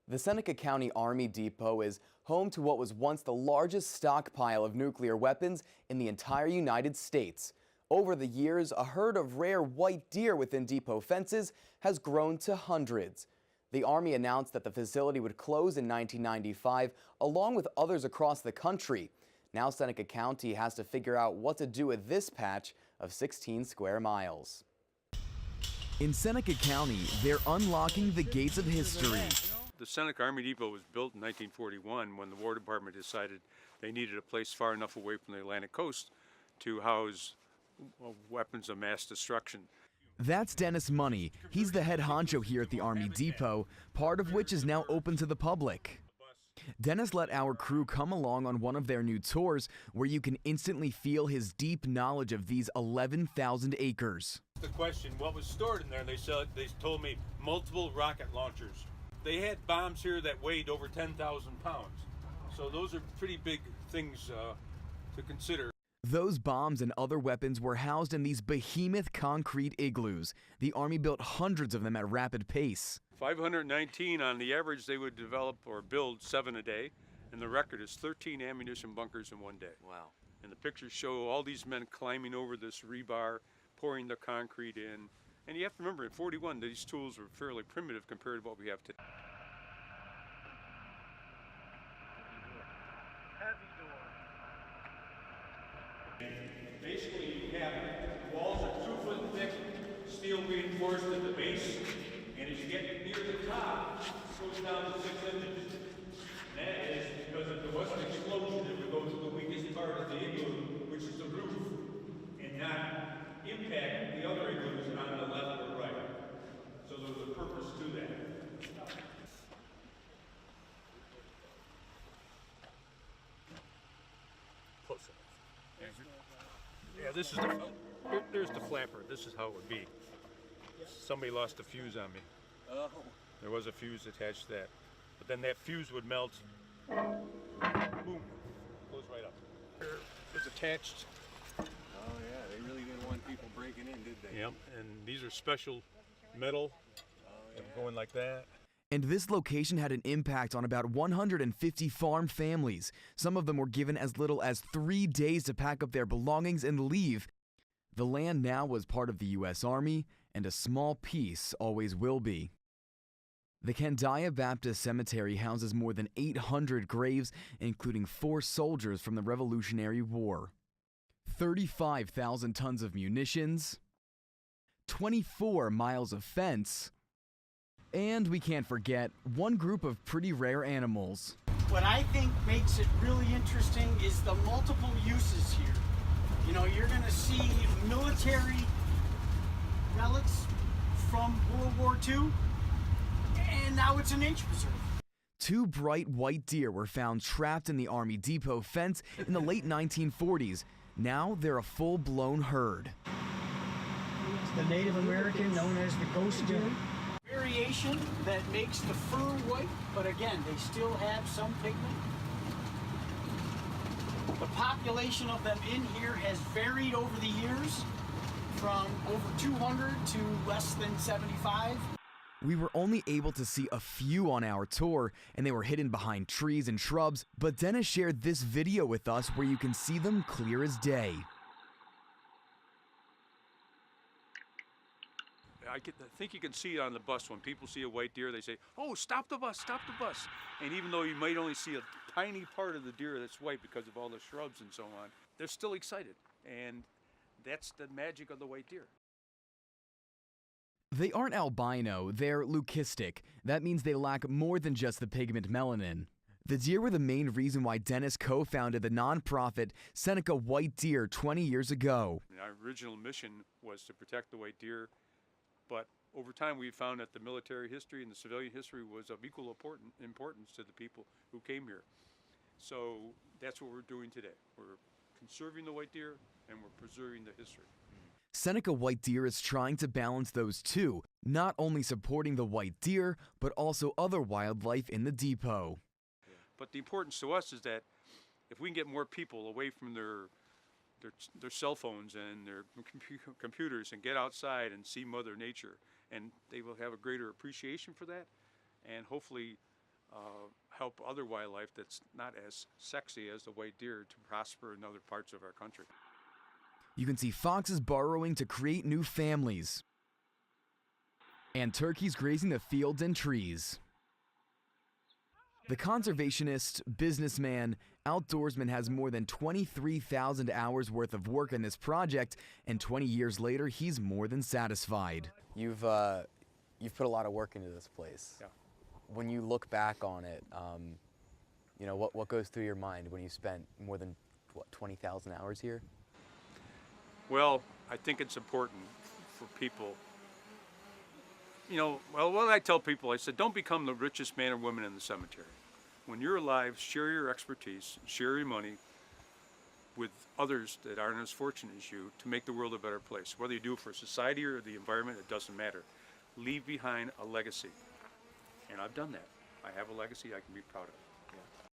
The Seneca County Army Depot is home to what was once the largest stockpile of nuclear weapons in the entire United States. Over the years, a herd of rare white deer within depot fences has grown to hundreds. The Army announced that the facility would close in 1995, along with others across the country. Now Seneca County has to figure out what to do with this patch of 16 square miles. In Seneca County, they're unlocking the gates of history. The Seneca Army Depot was built in 1941 when the War Department decided they needed a place far enough away from the Atlantic coast to house weapons of mass destruction. That's Dennis Money. He's the head honcho here at the Army Depot, part of which is now open to the public. Dennis let our crew come along on one of their new tours where you can instantly feel his deep knowledge of these 11,000 acres. The question, what was stored in there? They told me multiple rocket launchers. They had bombs here that weighed over 10,000 pounds. So those are pretty big things to consider. Those bombs and other weapons were housed in these behemoth concrete igloos. The Army built hundreds of them at rapid pace. 519 on the average, they would develop or build 7 a day, and the record is 13 ammunition bunkers in one day. Wow. And the pictures show all these men climbing over this rebar, pouring the concrete in. And you have to remember, in 41, these tools were fairly primitive compared to what we have today. Basically, you have walls are 2 foot thick, steel reinforced at the base, and as you get near the top, it goes down to 6 inches. And that is because if there was an explosion, it would go to the weakest part of the igloo, which is the roof, and not impact the other igloos on the left or right. So there's a purpose to that. Close enough. Yeah, this is there's the flapper. This is how it would be. Somebody lost a fuse on me. Oh. There was a fuse attached to that. But then that fuse would melt. Boom. Goes right up. It's attached. Oh yeah, they really didn't want people breaking in, did they? Yep, and these are special metal. Going like that. And this location had an impact on about 150 farm families. Some of them were given as little as 3 days to pack up their belongings and leave. The land now was part of the U.S. Army, and a small piece always will be. The Candia Baptist Cemetery houses more than 800 graves, including 4 soldiers from the Revolutionary War. 35,000 tons of munitions, 24 miles of fence, and we can't forget one group of pretty rare animals. What I think makes it really interesting is the multiple uses here. You know, you're going to see military relics from World War II, and now it's a nature preserve. 2 bright white deer were found trapped in the Army Depot fence in the late 1940s. Now they're a full-blown herd. It's the Native American known as the ghost deer. Variation that makes the fur white, but again, they still have some pigment. The population of them in here has varied over the years from over 200 to less than 75. We were only able to see a few on our tour, and they were hidden behind trees and shrubs, but Dennis shared this video with us where you can see them clear as day. I think you can see it on the bus. When people see a white deer, they say, "Oh, stop the bus, stop the bus." And even though you might only see a tiny part of the deer that's white because of all the shrubs and so on, they're still excited. And that's the magic of the white deer. They aren't albino, they're leucistic. That means they lack more than just the pigment melanin. The deer were the main reason why Dennis co-founded the nonprofit Seneca White Deer 20 years ago. Our original mission was to protect the white deer, but over time we found that the military history and the civilian history was of equal importance to the people who came here. So that's what we're doing today. We're conserving the white deer and we're preserving the history. Seneca White Deer is trying to balance those two, not only supporting the white deer, but also other wildlife in the depot. But the importance to us is that if we can get more people away from their cell phones and their computers and get outside and see Mother Nature, and they will have a greater appreciation for that, and hopefully help other wildlife that's not as sexy as the white deer to prosper in other parts of our country. You can see foxes burrowing to create new families, and turkeys grazing the fields and trees. The conservationist, businessman, outdoorsman has more than 23,000 hours worth of work in this project, and 20 years later, he's more than satisfied. You've put a lot of work into this place. Yeah. When you look back on it, you know, what goes through your mind when you spent more than, what, 20,000 hours here? Well, I think it's important for people, you know, well, what I tell people, I said, don't become the richest man or woman in the cemetery. When you're alive, share your expertise, share your money with others that aren't as fortunate as you to make the world a better place. Whether you do it for society or the environment, it doesn't matter. Leave behind a legacy. And I've done that. I have a legacy I can be proud of.